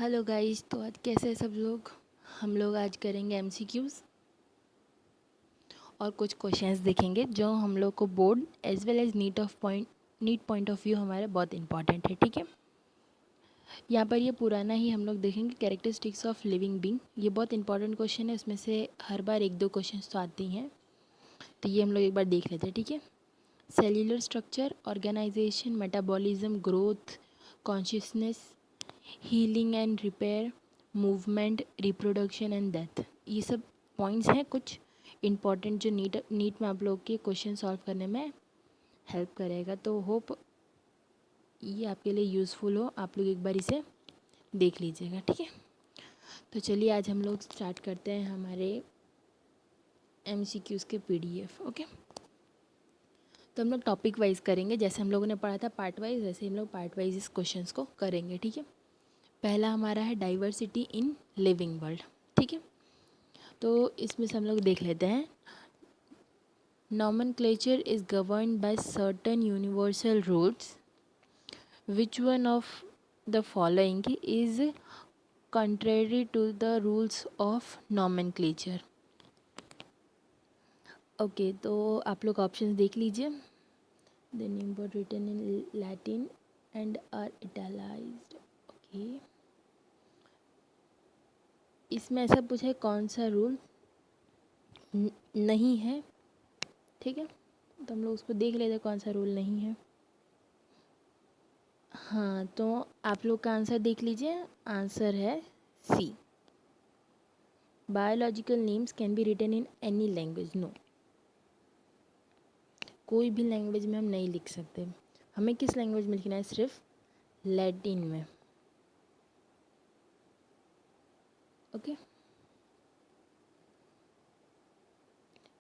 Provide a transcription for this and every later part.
Hello guys, तो आज कैसे हैं सब लोग। हम लोग आज करेंगे एमसीक्यूज़ और कुछ क्वेश्चंस देखेंगे जो हम लोग को board as well as NEET point of view हमारे बहुत इंपॉर्टेंट है। ठीक है, यहाँ पर ये पुराना ही हम लोग देखेंगे कैरेक्टरिस्टिक्स ऑफ लिविंग बीइंग। ये बहुत इंपॉर्टेंट क्वेश्चन है, उसमें से हर बार एक दो क्वेश्चन तो आते ही हैं, तो ये हम लोग एक बार देख लेते हैं। ठीक है, cellular structure, organisation, metabolism, growth, consciousness, healing and repair, movement, reproduction and death. ये सब पॉइंट्स हैं कुछ इम्पॉर्टेंट जो नीट में आप लोग के क्वेश्चन सॉल्व करने में हेल्प करेगा। तो होप ये आपके लिए यूज़फुल हो, आप लोग एक बार इसे देख लीजिएगा। ठीक है, तो चलिए आज हम लोग स्टार्ट करते हैं हमारे एमसीक्यूज़ के पीडीएफ। ओके, तो हम लोग टॉपिक वाइज करेंगे, जैसे हम लोगों ने पढ़ा था पार्ट वाइज, वैसे हम लोग पार्ट वाइज इस क्वेश्चंस को करेंगे। ठीक है, पहला हमारा है डाइवर्सिटी इन लिविंग वर्ल्ड। ठीक है, तो इसमें से हम लोग देख लेते हैं। Nomenclature is governed by certain universal rules, which one of the following is contrary to the rules of nomenclature। Okay, तो आप लोग ऑप्शंस देख लीजिए। The name were written in Latin and are italicized. Okay, इसमें ऐसा पूछा है कौन सा रूल नहीं है। ठीक है, तो हम लोग उसको देख लेते हैं कौन सा रूल नहीं है। हाँ, तो आप लोग का आंसर देख लीजिए, आंसर है C. Biological names can be written in any language. No, कोई भी लैंग्वेज में हम नहीं लिख सकते। हमें किस लैंग्वेज में लिखना है? सिर्फ लैटिन में। ओके,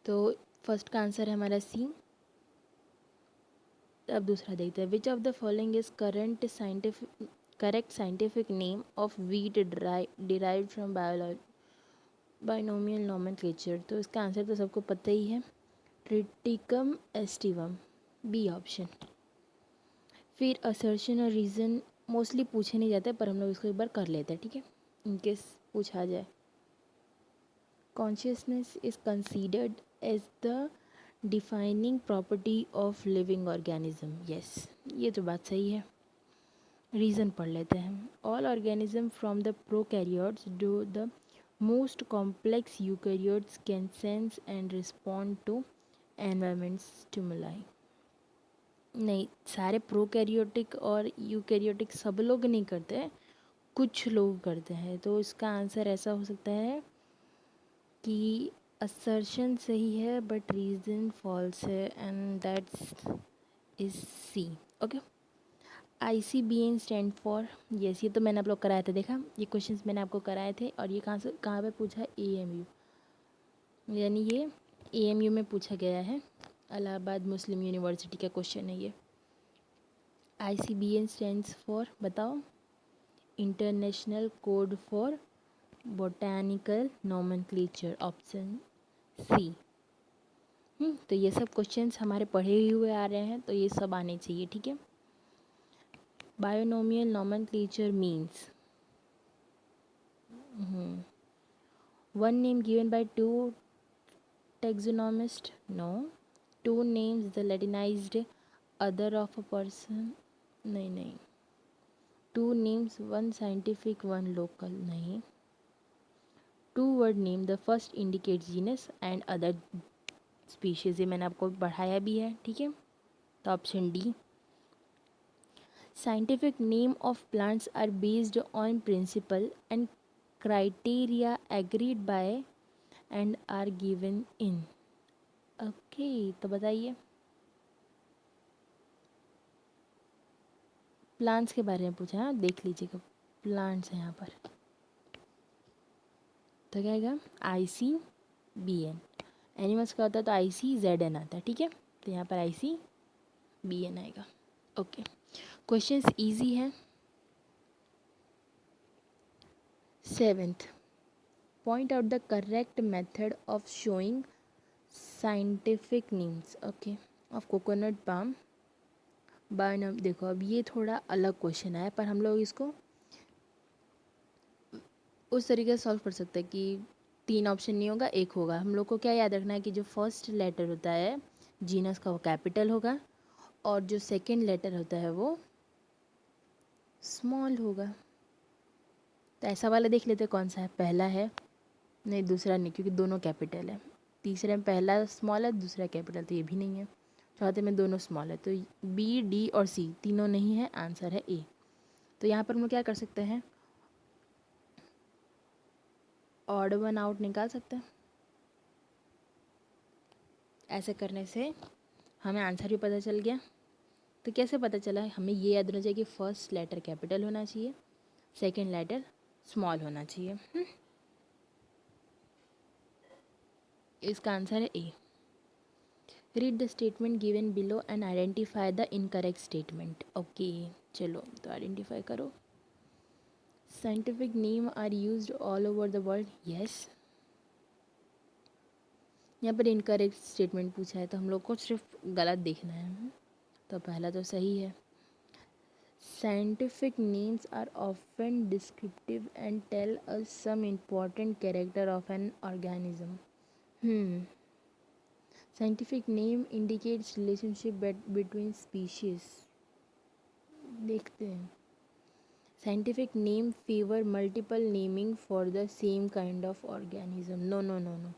तो फर्स्ट का आंसर है हमारा सी। अब दूसरा देखते हैं। विच of the following is correct scientific name of wheat derived from binomial nomenclature. तो इसका आंसर तो सबको पता ही है, ट्रिटिकम एस्टिवम, बी ऑप्शन। फिर असर्शन और रीज़न मोस्टली पूछे नहीं जाते, पर हम लोग इसको एक बार कर लेते हैं। ठीक है, इनकेस पूछा जाए। Consciousness is considered as the defining property of living organism. Yes, ये तो बात सही है। रीज़न पढ़ लेते हैं। All organism from the prokaryotes to the most complex eukaryotes can sense and respond to environment stimuli. नहीं, सारे प्रोकैरियोटिक और यूकैरियोटिक सब लोग नहीं करते, कुछ लोग करते हैं। तो इसका आंसर ऐसा हो सकता है कि असर्शन सही है बट रीज़न फॉल्स है, and that's is C. Okay, ICBN stand for, yes, ये तो मैंने आप लोग कराया था, देखा ये क्वेश्चंस मैंने आपको कराए थे। और ये कहाँ पे पूछा है? AMU, यानी ये AMU में पूछा गया है। इलाहाबाद मुस्लिम यूनिवर्सिटी का क्वेश्चन है ये। ICBN स्टैंड्स फॉर, बताओ? International code for botanical nomenclature, option C. तो ये सब क्वेश्चंस हमारे पढ़े ही हुए आ रहे हैं, तो ये सब आने चाहिए। ठीक है, binomial nomenclature means one name given by two taxonomist, no. Two names the latinized other of a person, नहीं। Two names, one scientific one local, नहीं। Two word name, the first indicates genus and other species, ये मैंने आपको पढ़ाया भी है। ठीक है, तो option D. Scientific name of plants are based on principle and criteria agreed by and are given in। Okay, तो बताइए, प्लांट्स के बारे में पूछा है, देख लीजिएगा। प्लांट्स हैं यहाँ पर, तो क्या आएगा? ICBN। एनिमल्स का होता है तो ICZN आता है। ठीक है, तो यहाँ पर ICBN आएगा। ओके, क्वेश्चंस इजी है। 7th, point out the correct method of showing scientific names, okay, of coconut palm by. देखो, अब ये थोड़ा अलग क्वेश्चन है, पर हम लोग इसको उस तरीके से सॉल्व कर सकते हैं कि 3 ऑप्शन नहीं होगा, 1 होगा। हम लोग को क्या याद रखना है कि जो फर्स्ट लेटर होता है जीनस का वो कैपिटल होगा और जो सेकंड लेटर होता है वो स्मॉल होगा। तो ऐसा वाला देख लेते कौन सा है, पहला है, नहीं दूसरा नहीं क्योंकि दोनों कैपिटल है। तीसरे में पहला स्मॉल है, दूसरा कैपिटल, तो ये भी नहीं है। चौथे में दोनों स्मॉल है, तो बी, डी और सी तीनों नहीं है, आंसर है ए। तो यहाँ पर हम लोग क्या कर सकते हैं, ऑड वन आउट निकाल सकते हैं। ऐसे करने से हमें आंसर भी पता चल गया। तो कैसे पता चला, हमें ये याद होना चाहिए कि फर्स्ट लेटर कैपिटल होना चाहिए, सेकेंड लेटर स्मॉल होना चाहिए। इसका आंसर है A. Read the statement given below and identify the incorrect statement. Okay, चलो तो आइडेंटिफाई करो। Scientific name are used all over the world, yes. यहाँ पर इनकरेक्ट स्टेटमेंट पूछा है तो हम लोग को सिर्फ गलत देखना है। तो पहला तो सही है। Scientific names are often descriptive and tell us some important character of an organism. Scientific name indicates relationship between species. देखते हैं। Scientific name favor multiple naming for the same kind of organism. No, no, no, no.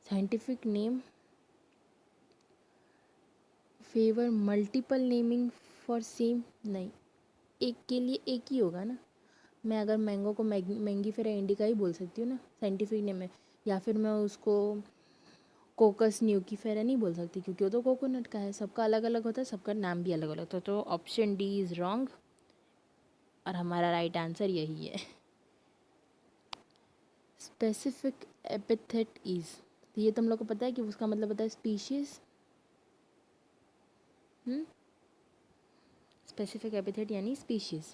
Scientific name favor multiple naming for same, नहीं, एक के लिए एक ही होगा ना। मैं अगर मैंगो को मैंगीफेरा इंडिका ही बोल सकती हूँ ना साइंटिफिक नेम में, या फिर मैं उसको कोकस न्यूकीफेरा नहीं बोल सकती क्योंकि वो तो कोकोनट का है। सबका अलग अलग होता है, सबका नाम भी अलग अलग होता है। तो ऑप्शन डी इज़ रॉन्ग और हमारा राइट आंसर यही है। स्पेसिफिक एपिथेट इज़, तो ये तो हम लोग को पता है कि उसका मतलब होता है स्पीशीज़। स्पेसिफिक एपिथेट यानी स्पीशीज़।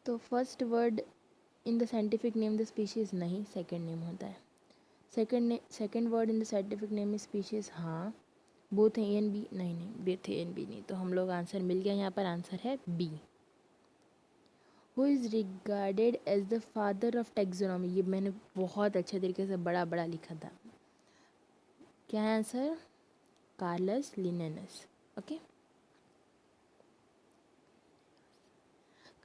तो first word in the scientific name the species नहीं, सेकंड नेम होता है। Second word in the scientific name species, हाँ। बोथ ए एंड बी, नहीं नहीं, बोथ ए एंड बी नहीं। तो हम लोग आंसर मिल गया, यहाँ पर आंसर है B. Who is regarded as the father of taxonomy, ये मैंने बहुत अच्छे तरीके से बड़ा बड़ा लिखा था। क्या है answer, Carolus Linnaeus. Okay,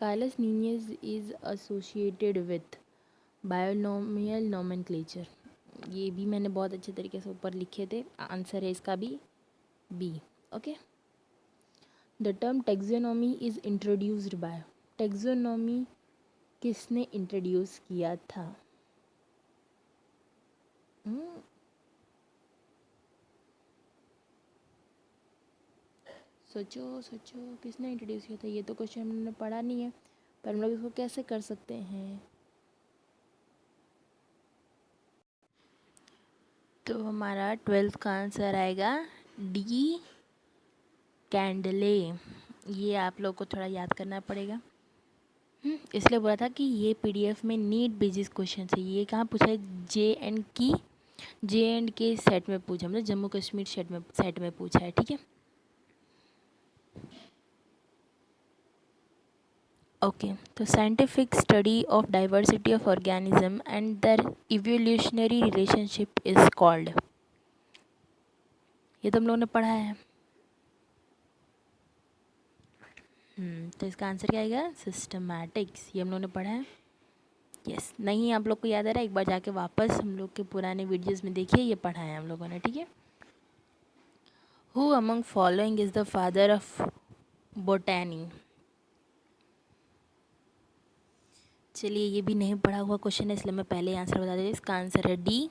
Carolus Linnaeus is associated with binomial nomenclature. ये भी मैंने बहुत अच्छे तरीके से ऊपर लिखे थे। आंसर है इसका भी B. Okay, the term taxonomy is introduced by, taxonomy किसने इंट्रोड्यूस किया था? सोचो सोचो, किसने इंट्रोड्यूस किया था? ये तो क्वेश्चन हमने पढ़ा नहीं है, पर हम लोग इसको कैसे कर सकते हैं? तो हमारा 12th का आंसर आएगा डी, कैंडले। ये आप लोग को थोड़ा याद करना पड़ेगा। इसलिए बोला था कि ये पीडीएफ में नीट बेसिस क्वेश्चन है। ये कहाँ पूछा है, जे एंड के सेट में पूछा, मतलब जम्मू कश्मीर सेट में पूछा है, ठीक है। ओके, तो scientific study of diversity of organism and their evolutionary relationship is called, ये तो हम लोगों ने पढ़ा है। तो इसका आंसर क्या आएगा, सिस्टमैटिक्स। ये हम लोगों ने पढ़ा है। यस, नहीं आप लोग को याद आ रहा है, एक बार जाके वापस हम लोग के पुराने वीडियोस में देखिए, ये पढ़ा है हम लोगों ने, ठीक है। Who among following is the father of botany? चलिए, ये भी नहीं पढ़ा हुआ क्वेश्चन है, इसलिए मैं पहले आंसर बता देती। इसका आंसर है डी,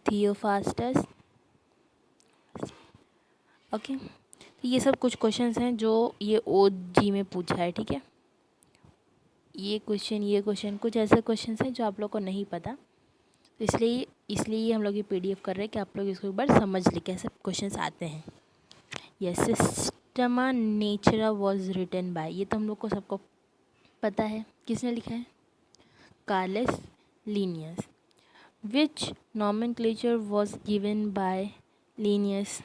थियोफास्टस। ओके, तो ये सब कुछ क्वेश्चंस हैं जो ये OG में पूछा है, ठीक है। ये क्वेश्चन कुछ ऐसे क्वेश्चंस हैं जो आप लोग को नहीं पता, तो इसलिए हम लोग ये PDF कर रहे हैं कि आप लोग इसको एक बार समझ लें कैसे क्वेश्चंस आते हैं। Yes, Systema Naturae was written by, ये तो हम लोग को सबको पता है, किसने लिखा है, Carolus Linnaeus. Which nomenclature was given by Linnaeus,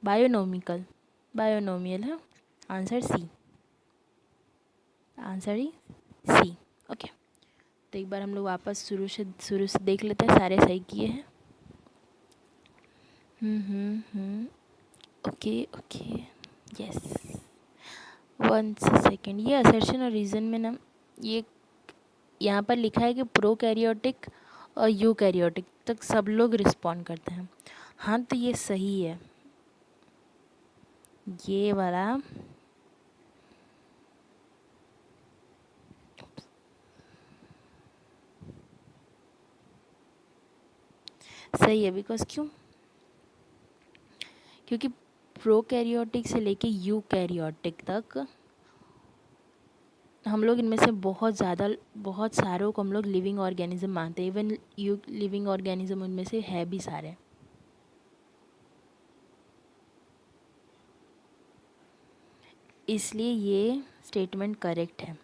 binomial, binomial है आंसर सी, आंसर ही सी। ओके, तो एक बार हम लोग वापस शुरू से देख लेते हैं, सारे सही किए हैं। Okay okay, yes, one second. ये असर्शन और रीज़न में ना, ये यहाँ पर लिखा है कि प्रोकैरियोटिक और यूकैरियोटिक तक सब लोग रिस्पॉन्ड करते हैं। हाँ, तो ये सही है, ये वाला सही है। बिकॉज क्योंकि प्रोकैरियोटिक से लेके यूकैरियोटिक तक हम लोग इनमें से बहुत सारों को हम लोग लिविंग ऑर्गेनिज्म मानते हैं। इवन यू लिविंग ऑर्गेनिज्म उनमें से है भी सारे। इसलिए ये स्टेटमेंट करेक्ट है।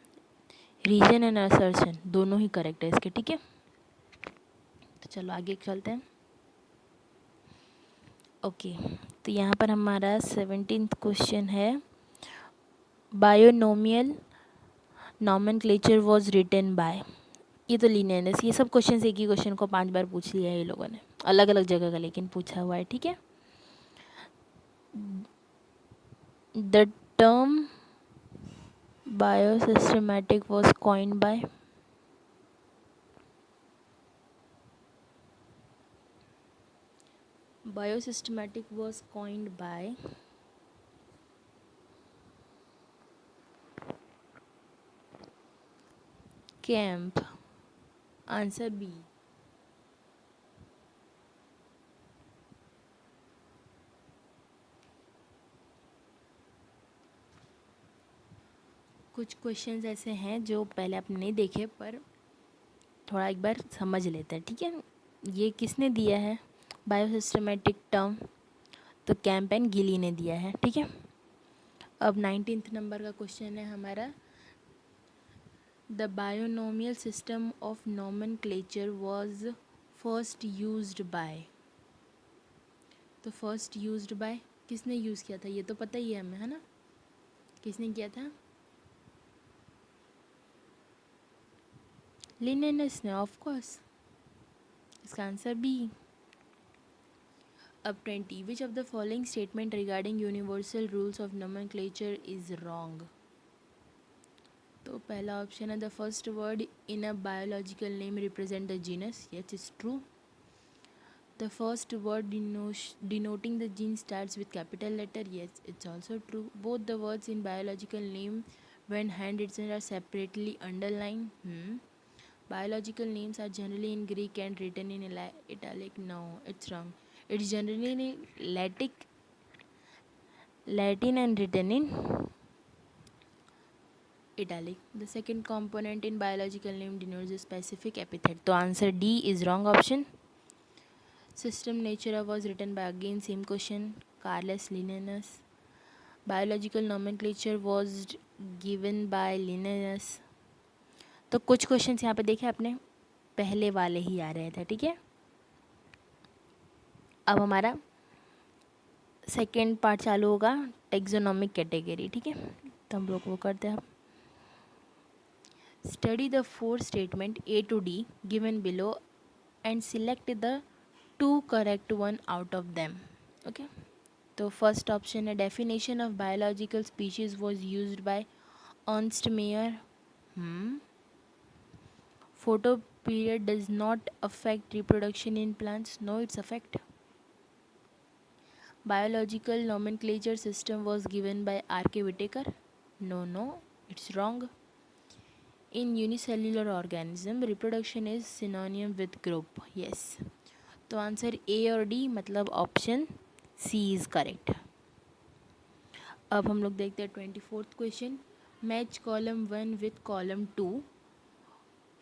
रीजन एंड असर्शन दोनों ही करेक्ट है इसके, ठीक है। तो चलो आगे चलते हैं। ओके, तो यहाँ पर हमारा 17th क्वेश्चन है, binomial nomenclature was written by. ये तो लीनियरनेस, ये सब क्वेश्चन एक ही क्वेश्चन को 5 बार पूछ लिया है ये लोगों ने, अलग अलग जगह का लेकिन पूछा हुआ है, ठीक है। The term biosystematic was coined by. Biosystematic was coined by Camp, answer B. कुछ क्वेश्चंस ऐसे हैं जो पहले आपने नहीं देखे, पर थोड़ा एक बार समझ लेते हैं, ठीक है। ये किसने दिया है बायोसिस्टमैटिक टर्म? तो कैंप एंड गिली ने दिया है, ठीक है। अब 19th नंबर का क्वेश्चन है हमारा, the binomial system of nomenclature was first used by. तो फर्स्ट यूज्ड बाय किसने यूज़ किया था? ये तो पता ही है हमें, है ना, किसने किया था? लिनेनस ने, ऑफ कोर्स। इसका आंसर बी। अब 20, विच of the following statement regarding universal rules of nomenclature is wrong? तो पहला ऑप्शन है, the first word in a biological name represent the genus. Yes, it's true. The first word denoting the gene starts with capital letter. Yes, it's also true. Both the words in biological name when handwritten are separately underlined. Biological names are generally in Greek and written in italic. No, it's wrong. It's generally in Latin and written in italic. The second component in biological name denotes a specific epithet. So answer D is wrong option. System Natura was written by, again same question, Carlos Linnaeus. Biological nomenclature was given by Linnaeus. तो कुछ questions यहाँ पे देखे आपने, पहले वाले ही आ रहे थे, ठीक है। अब हमारा सेकेंड पार्ट चालू होगा, टेक्सोनॉमिक कैटेगरी, ठीक है। तो हम लोग वो करते हैं। Study the 4 statement A to D given below and select the 2 correct one out of them. Okay. तो फर्स्ट ऑप्शन है, definition of biological species was used by Ernst Mayr. Photo period does not affect reproduction in plants. No, it's affect. Biological nomenclature system was given by R K. Whittaker. No, it's wrong. In unicellular organism reproduction is synonymous with growth. Yes, तो answer A और D मतलब option C is correct. अब हम लोग देखते हैं 24th question, match column 1 with column 2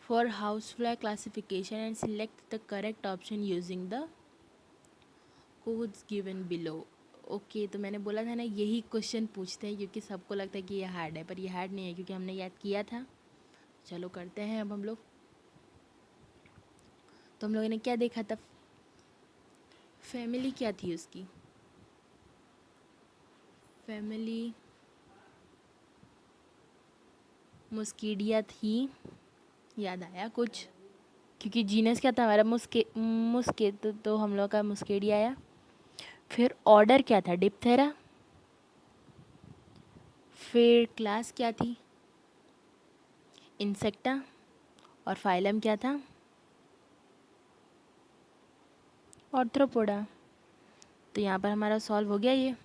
for housefly classification and select the correct option using the codes given below. Okay, तो मैंने बोला था ना यही क्वेश्चन पूछते हैं क्योंकि सबको लगता है कि ये हार्ड है, पर ये हार्ड नहीं है क्योंकि हमने याद किया था। चलो करते हैं अब हम लोग। तो हम लोगों ने क्या देखा था? फैमिली क्या थी उसकी? फैमिली मुस्कीडिया थी। याद आया कुछ? क्योंकि जीनस क्या था हमारा? मुस्के तो हम लोग का मुस्केडिया आया। फिर ऑर्डर क्या था? डिप्थेरा। फिर क्लास क्या थी? इंसेक्टा। और फाइलम क्या था? ऑर्थ्रोपोडा। तो यहाँ पर हमारा सॉल्व हो गया ये।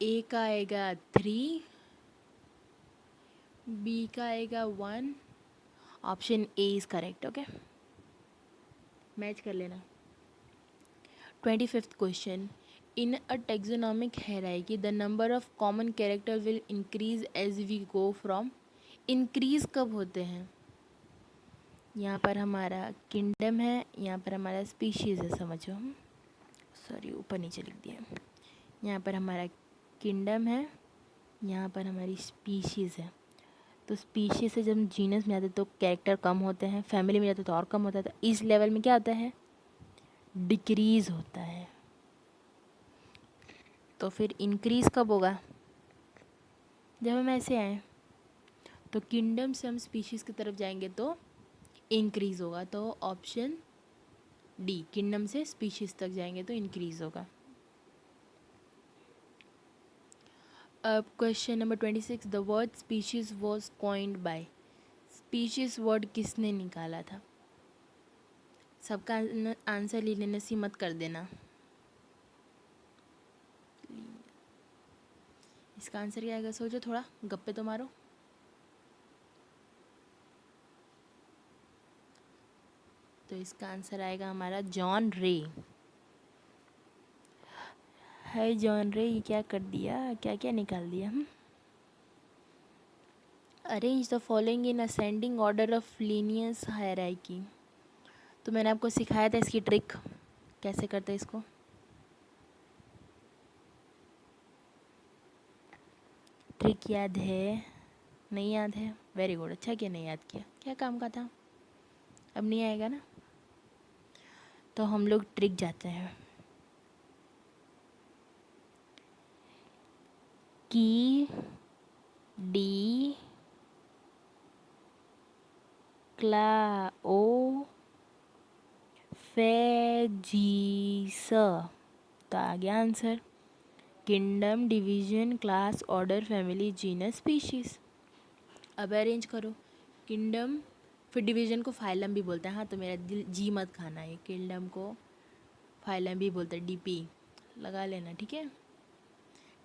ए का आएगा 3, बी का आएगा 1, option A is correct. Okay, match कर लेना। 25th question, in a taxonomic hierarchy the number of common character will increase as we go from. Increase कब होते हैं? यहाँ पर हमारा किंगडम है, यहाँ पर हमारा स्पीशीज़ है, समझो। सॉरी, ऊपर नीचे लिख दिया। यहाँ पर हमारा किंगडम है, यहाँ पर हमारी स्पीशीज़ है। तो स्पीशीज से जब जीनस में आते तो कैरेक्टर कम होते हैं, फैमिली में जाते तो और कम होता है। तो इस लेवल में क्या होता है? डिक्रीज होता है। तो फिर इंक्रीज कब होगा? जब हम ऐसे आए तो किंगडम से हम स्पीशीज की तरफ जाएंगे तो इंक्रीज होगा। तो ऑप्शन डी, किंगडम से स्पीशीज तक जाएंगे तो इंक्रीज होगा। अब question number 26, the word species was coined by. Species word किसने निकाला था? सबका आंसर ले लेने से मत कर देना। इसका आंसर क्या आएगा? सोचो, थोड़ा गप्पे तो मारो। तो इसका आंसर आएगा हमारा जॉन रे। है जॉन रे, ये क्या कर दिया, क्या क्या निकाल दिया हम। Arrange the following in ascending order of Linnaeus hierarchy. तो मैंने आपको सिखाया था इसकी ट्रिक, कैसे करते हैं इसको। ट्रिक याद है? नहीं याद है? वेरी गुड, अच्छा किया नहीं याद किया, क्या काम का था। अब नहीं आएगा ना, तो हम लोग ट्रिक जाते हैं। की डी क्ला ओ फे जी स। तो आ गया answer. Kingdom, division, class, order, family, genus, species. अब अरेंज करो। किंगडम, फिर डिवीजन को फाइलम भी बोलते हैं। हाँ, तो मेरा दिल जी मत खाना है, किंगडम को फाइलम भी बोलते हैं, डीपी लगा लेना, ठीक है।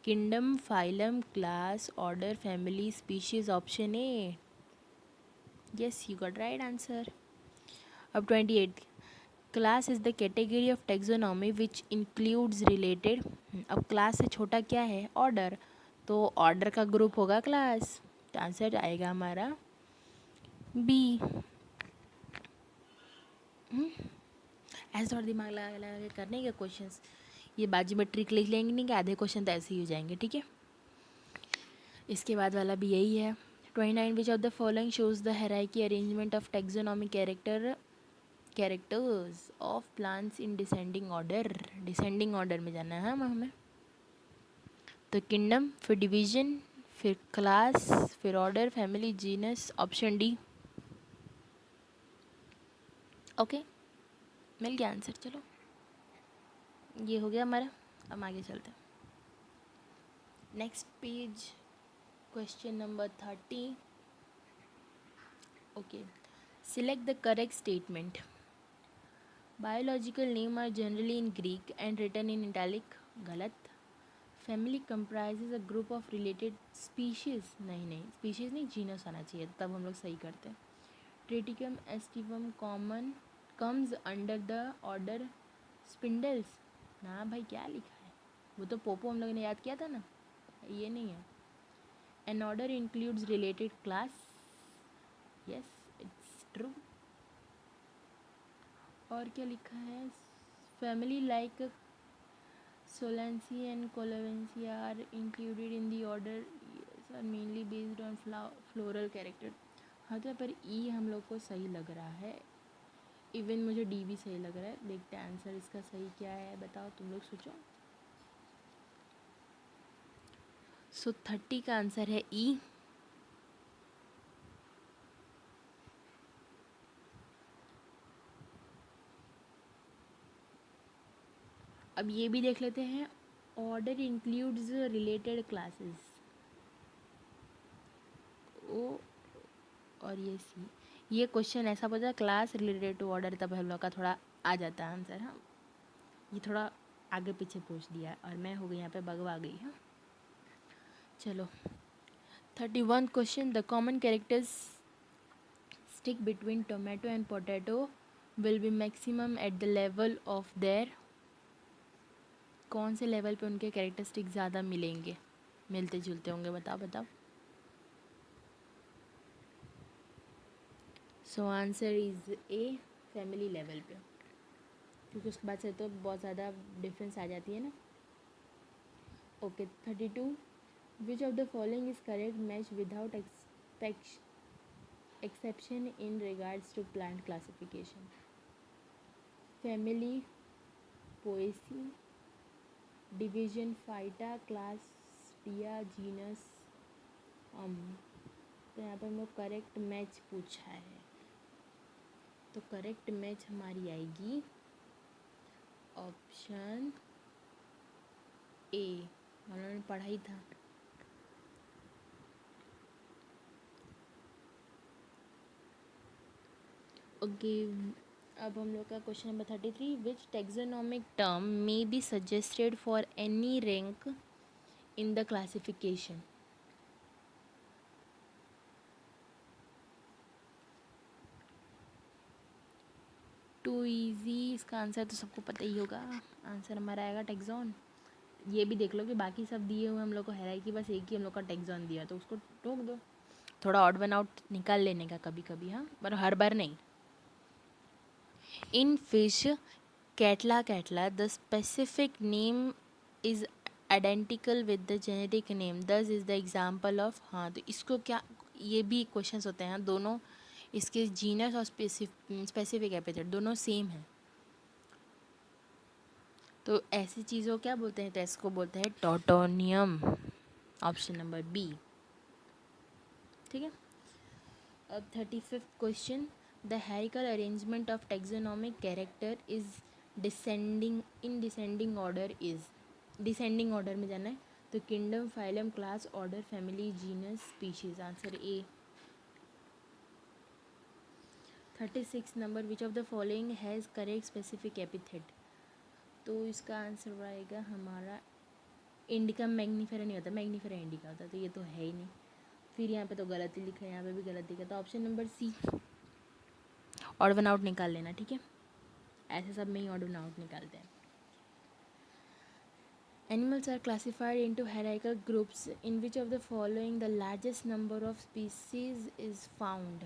Kingdom, phylum, class, order, family, species, option A. Yes, you got right answer. अब 28, class is the category of taxonomy which includes related. अब क्लास से छोटा क्या है? ऑर्डर। तो ऑर्डर का ग्रुप होगा क्लास। तो आंसर आएगा हमारा बी। ऐसे थोड़ा दिमाग लगा लगा के करने के क्वेश्चंस, ये बाजू में ट्रिक लिख लेंगे नहीं कि आधे क्वेश्चन तो ऐसे ही हो जाएंगे, ठीक है। इसके बाद वाला भी यही है। 29, विच of the following shows the hierarchy arrangement of taxonomic characters of plants in descending order. Descending order में जाना है हमें। तो किंगडम, फिर डिवीजन, फिर क्लास, फिर order, family, genus, option D. Okay, मिल गया आंसर। चलो, ये हो गया हमारा। अब आगे चलते हैं। Next page, question number 30। Okay, select the correct statement. Biological name are generally in Greek and written in italic. गलत। Family comprises a group of related species. नहीं, स्पीशीज नहीं, जीनस आना चाहिए, तब हम लोग सही करते हैं। Triticum aestivum common comes under the order spindles. ना भाई, क्या लिखा है? वो तो पोपो हम लोग ने याद किया था ना, ये नहीं है। An order includes related class. Yes, it's true. और क्या लिखा है? Family like Solanaceae and Convolvulaceae are included in the order are mainly based on floral character. हाँ, तो पर ई हम लोग को सही लग रहा है। इवन मुझे डी भी सही लग रहा है। देखते हैं आंसर इसका सही क्या है, बताओ तुम लोग सोचो। सो 30 का आंसर है ई। अब ये भी देख लेते हैं, ऑर्डर इंक्लूड्स रिलेटेड क्लासेस, ओ और ये सी। ये क्वेश्चन ऐसा पूछा क्लास रिलेटेड टू ऑर्डर, तब हम लोग का थोड़ा आ जाता है आंसर। हाँ, ये थोड़ा आगे पीछे पूछ दिया और मैं हो गई यहाँ पे बगवा गई। हाँ चलो 31 question, the common characters stick between tomato and potato will be maximum at the level of their. कौन से लेवल पे उनके कैरेक्टरिस्टिक ज़्यादा मिलेंगे, मिलते जुलते होंगे, बताओ बताओ। So answer is a, family level पे, क्योंकि उसके बाद से तो बहुत ज़्यादा डिफरेंस आ जाती है ना। Okay 32, which of the following is correct match without exception in regards to plant classification? Family, poaceae, division phyta, class tia, genus तो यहाँ पर हम लोग करेक्ट मैच पूछा है, तो करेक्ट मैच हमारी आएगी ऑप्शन ए। हम लोगों ने पढ़ा ही था। ओके अब हम लोग का question number 33, which taxonomic term may be suggested for any rank in the classification? Too easy, इसका आंसर तो सबको पता ही होगा। आंसर हमारा आएगा टेक्सॉन। ये भी देख लो कि बाकी सब दिए हुए हम लोग को है कि बस एक ही हम लोग का टेक्सॉन दिया, तो उसको रोक दो, थोड़ा ऑड वन आउट निकाल लेने का कभी कभी। हाँ पर हर बार नहीं। In fish catla catla the specific name is identical with the genetic name, दस इज द एग्जाम्पल ऑफ। हाँ तो इसको क्या, ये भी क्वेश्चंस होते हैं दोनों, इसके जीनस और स्पेसिफिक एपिथेट दोनों सेम हैं, तो ऐसी चीज़ों क्या बोलते हैं, तो इसको बोलते हैं टॉटोनियम। ऑप्शन नंबर बी, ठीक है। अब 35th question, the hierarchical arrangement of taxonomic character is descending in descending order is. Descending order में जाना है तो kingdom, phylum, class, order, family, genus, species. Answer A. 36 number, which of the following has correct specific epithet? तो इसका answer आएगा हमारा indica Mangifera नहीं होता, मैग्नीफेरा इंडिका होता, तो ये तो है ही नहीं। फिर यहाँ पे तो गलत ही लिखा है, यहाँ पे भी गलत लिखा, तो option number C. Odd one out निकाल लेना, ठीक है, ऐसे सब में ही ऑड वन आउट निकालते हैं। Animals are classified into hierarchical groups in which of the following the largest number of species is found?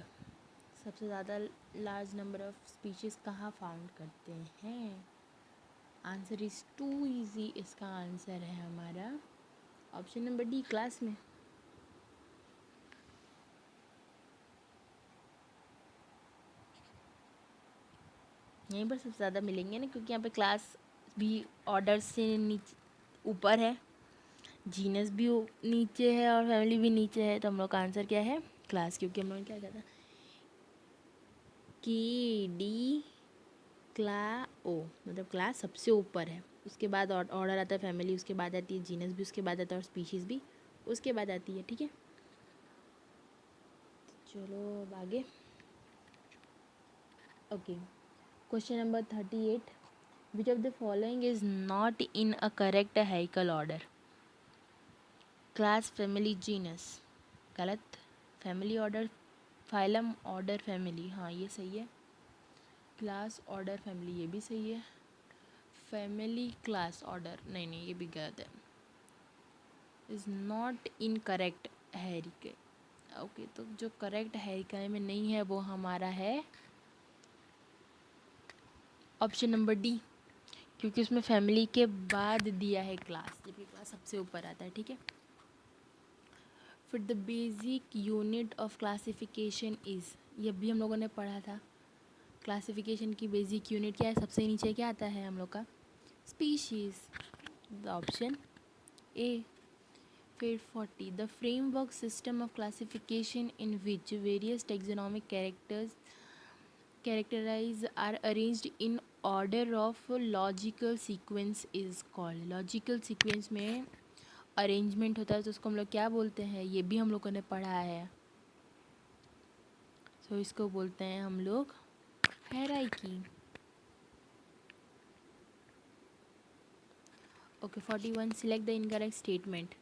सबसे ज़्यादा लार्ज नंबर ऑफ स्पीशीज़ कहाँ फाउंड करते हैं? आंसर इज़ टू इजी, इसका आंसर है हमारा ऑप्शन नंबर डी, क्लास में। यहीं पर सबसे ज़्यादा मिलेंगे ना, क्योंकि यहाँ पे क्लास भी ऑर्डर से नीचे ऊपर है, जीनस भी नीचे है और फैमिली भी नीचे है, तो हम लोग का आंसर क्या है, क्लास, क्योंकि हम लोग ने क्या कहता है कि डी क्ला ओ, मतलब क्लास सबसे ऊपर है, उसके बाद ऑर्डर आता है फैमिली, उसके बाद आती है जीनस भी, उसके बाद आता है और स्पीशीज़ भी उसके बाद आती है, ठीक है। चलो अब आगे। Okay question number 38, which of the following is not in a correct hierarchical order? Class, family, genus. गलत। Family, order, phylum, order, family, हाँ ये सही है। क्लास, ऑर्डर, फैमिली, ये भी सही है। फैमिली, क्लास, ऑर्डर, नहीं नहीं ये भी गलत है। Is not in correct hierarchy. Okay तो जो करेक्ट हैरिका में नहीं है वो हमारा है ऑप्शन नंबर डी, क्योंकि उसमें फैमिली के बाद दिया है क्लास, जबकि क्लास सबसे ऊपर आता है, ठीक है। फिर the basic unit of classification is, ये भी हम लोगों ने पढ़ा था, क्लासिफिकेशन की बेसिक यूनिट क्या है, सबसे नीचे क्या आता है हम लोग का, स्पीशीज़, द ऑप्शन ए। फिर 40, the framework system of classification in which various taxonomic characterise are arranged in order of logical sequence is called. Logical sequence में अरेंजमेंट होता है तो उसको हम लोग क्या बोलते हैं, ये भी हम लोगों ने पढ़ा है। तो इसको बोलते हैं हम लोग hierarchy. Okay 41, select the incorrect statement.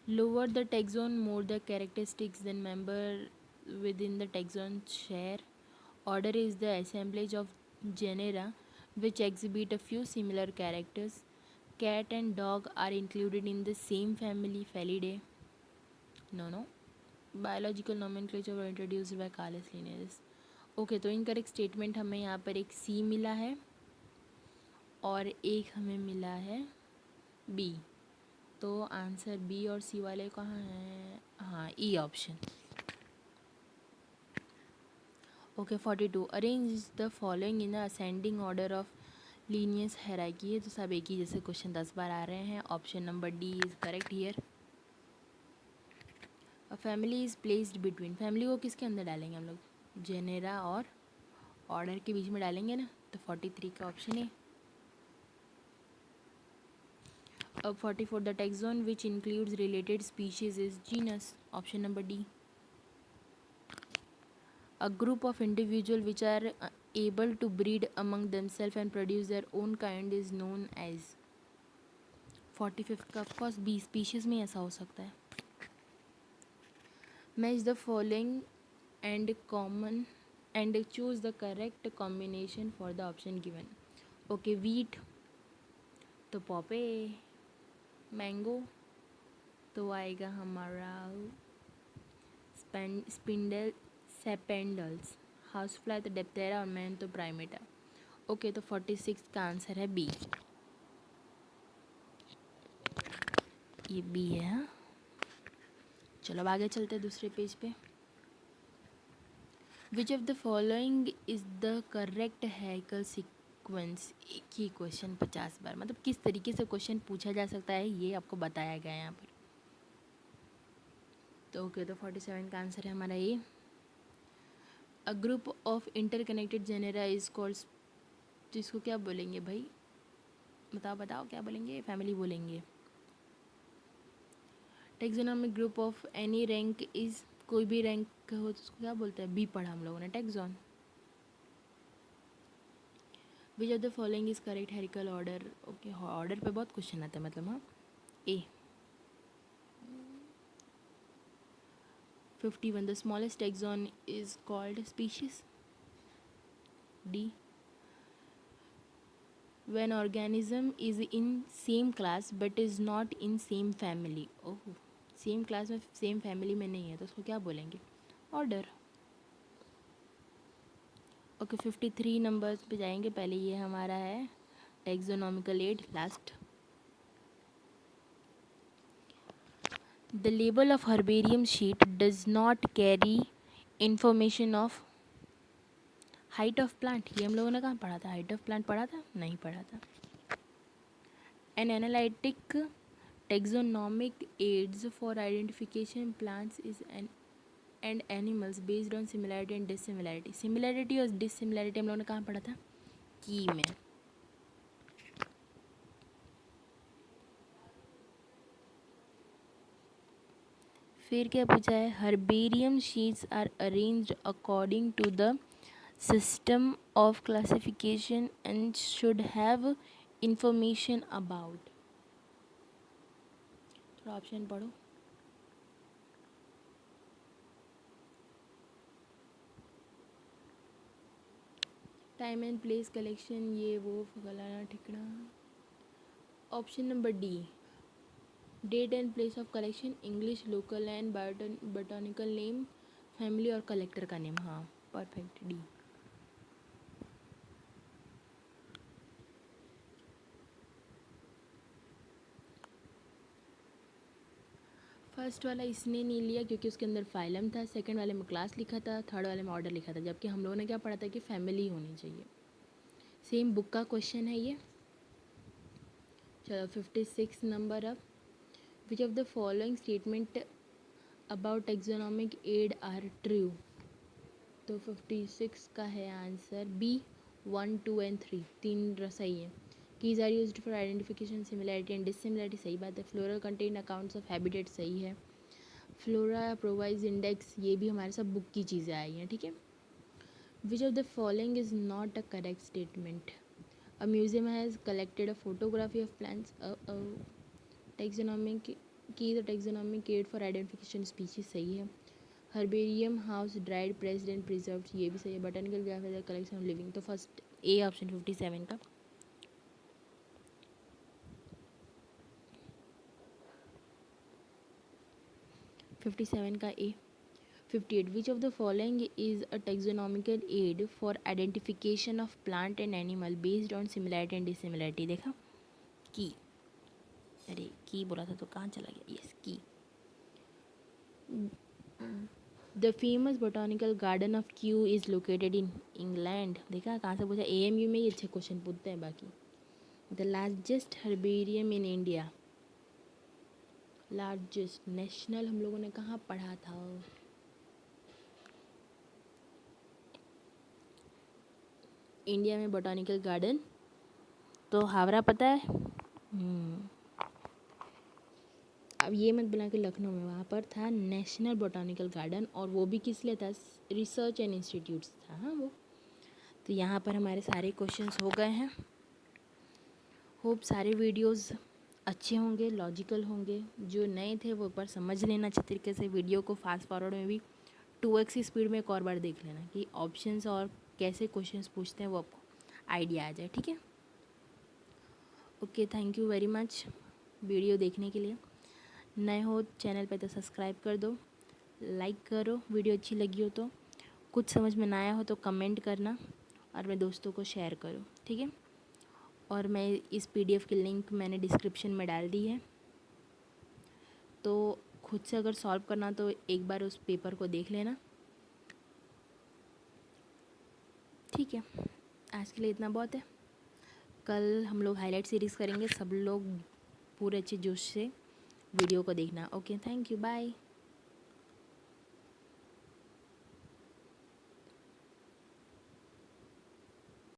Lower the taxon, more the characteristics than member within the taxon share. Order is the assemblage of genera which exhibit a few similar characters. Cat and dog are included in the same family, Felidae. No. Biological nomenclature were introduced by Carlos Linnaeus. Okay, तो incorrect statement हमें यहाँ पर एक सी मिला है और एक हमें मिला है बी। तो आंसर बी और सी वाले कहाँ हैं, हाँ E option. Okay 42, arrange the following in ascending order of Linnaeus hierarchy. है तो सब एक ही जैसे क्वेश्चन 10 बार आ रहे हैं। Option number D is correct here. A family is placed between, family को किसके अंदर डालेंगे हम लोग, जेनेरा और ऑर्डर के बीच में डालेंगे ना, तो 43 का ऑप्शन है। अब 44, the taxon which includes related species is genus, option number D. A group of individuals which are able to breed among themselves and produce their own kind is known as। 45 का of course B, species में ऐसा हो सकता है। Match the following and choose the correct combination for the option given. Okay, wheat तो pauper, mango तो आएगा हमारा स्पिंडल सेपेंडल्स, हाउस फ्लाई तो डेप्टेरा और मैन तो प्राइमेटा। ओके, तो 46 का आंसर है बी, ये बी है। हाँ, चलो अब आगे चलते हैं दूसरे पेज पे। विच of the following is the correct hierarchical sequence. एक ही क्वेश्चन 50 बार, मतलब किस तरीके से क्वेश्चन पूछा जा सकता है ये आपको बताया गया है यहाँ पर। तो ओके, तो 47 का आंसर है हमारा ये। अ group of interconnected genera is called, जिसको क्या बोलेंगे भाई, बताओ क्या बोलेंगे, फैमिली बोलेंगे। Taxonomic group of any rank is, कोई भी रैंक हो तो उसको क्या बोलते हैं, बी पढ़ा हम लोगों ने, tax on. Which of the following is correct hierarchical order. Okay, order पे बहुत क्वेश्चन आता है मतलब। हाँ, ए। 51, the smallest taxon is called species, D. When organism is in same class but is not in same family, oh same class में same family में नहीं है तो उसको क्या बोलेंगे, ऑर्डर। ओके 53 नंबर्स पे जाएंगे। पहले ये हमारा है taxonomical aid, last. The label of herbarium sheet does not carry information of height of plant. ये हम लोगों ने कहाँ पढ़ा था, हाइट ऑफ प्लांट पढ़ा था, नहीं पढ़ा था। An analytic taxonomic aids for identification plants is and animals based on similarity and dissimilarity। Similarity और डिससिमिलैरिटी हम लोगों ने कहाँ पढ़ा था, की में। फिर क्या पूछा है, herbarium sheets are arranged according to the system of classification and should have information about. थोड़ा ऑप्शन पढ़ो। टाइम एंड प्लेस कलेक्शन, ये वो फलाना ठिकना। Option number D, date and place of collection, English, local and botanical name, family और collector का name. हाँ perfect, D. First वाला इसने नहीं लिया क्योंकि उसके अंदर फाइलम था, सेकंड वाले में क्लास लिखा था, थर्ड वाले में ऑर्डर लिखा था, जबकि हम लोगों ने क्या पढ़ा था कि फैमिली होनी चाहिए। सेम बुक का क्वेश्चन है ये। चलो 56 नंबर। अब which of the following statement about taxonomic aid are true. तो 56 का है आंसर बी 1, 2 एंड 3, तीन सही है। Keys are used for identification similarity and dissimilarity, सही बात है। Floral contain accounts of habitat, सही है। फ्लोरा प्रोवाइज इंडेक्स, ये भी हमारे सब बुक की चीज़ें आई हैं, ठीक है। Which of the following is not a correct statement. A museum has collected a photography of plants. Taxonomic key the taxonomic aid for identification species, सही है। Herbarium house dried pressed and preserved, ये भी सही है। Botanical garden is a collection of living, तो first A option 57 का। 57 का ए। 58 which of the following is a taxonomical aid for identification of plant and animal based on similarity and dissimilarity. देखा की, अरे की बोला था तो कहाँ चला गया, यस की। The famous botanical garden of Q is located in England. देखा कहाँ से पूछा, AMU में ये अच्छे क्वेश्चन पूछते हैं। बाकी the largest herbarium in India, largest national हम लोगों ने कहाँ पढ़ा था। इंडिया में बोटानिकल गार्डन तो हावड़ा पता है। अब ये मत बोला कि लखनऊ में, वहाँ पर था नेशनल बोटानिकल गार्डन, और वो भी किस लिए था, रिसर्च एंड इंस्टीट्यूट्स था, हाँ वो। तो यहाँ पर हमारे सारे क्वेश्चंस हो गए हैं। होप सारे वीडियोस अच्छे होंगे, लॉजिकल होंगे। जो नए थे वो एक बार समझ लेना अच्छे तरीके से, वीडियो को फास्ट फॉरवर्ड में भी 2x की स्पीड में एक और बार देख लेना कि ऑप्शंस और कैसे क्वेश्चंस पूछते हैं वो आपको आइडिया आ जाए, ठीक है। Okay, thank you very much video देखने के लिए। नए हो चैनल पे तो सब्सक्राइब कर दो, लाइक करो, वीडियो अच्छी लगी हो तो, कुछ समझ में ना आया हो तो कमेंट करना, और मेरे दोस्तों को शेयर करो, ठीक है। और मैं इस PDF की लिंक मैंने डिस्क्रिप्शन में डाल दी है, तो खुद से अगर सॉल्व करना तो एक बार उस पेपर को देख लेना, ठीक है। आज के लिए इतना बहुत है। कल हम लोग हाईलाइट सीरीज़ करेंगे, सब लोग पूरे अच्छे जोश से वीडियो को देखना। Okay, thank you, bye.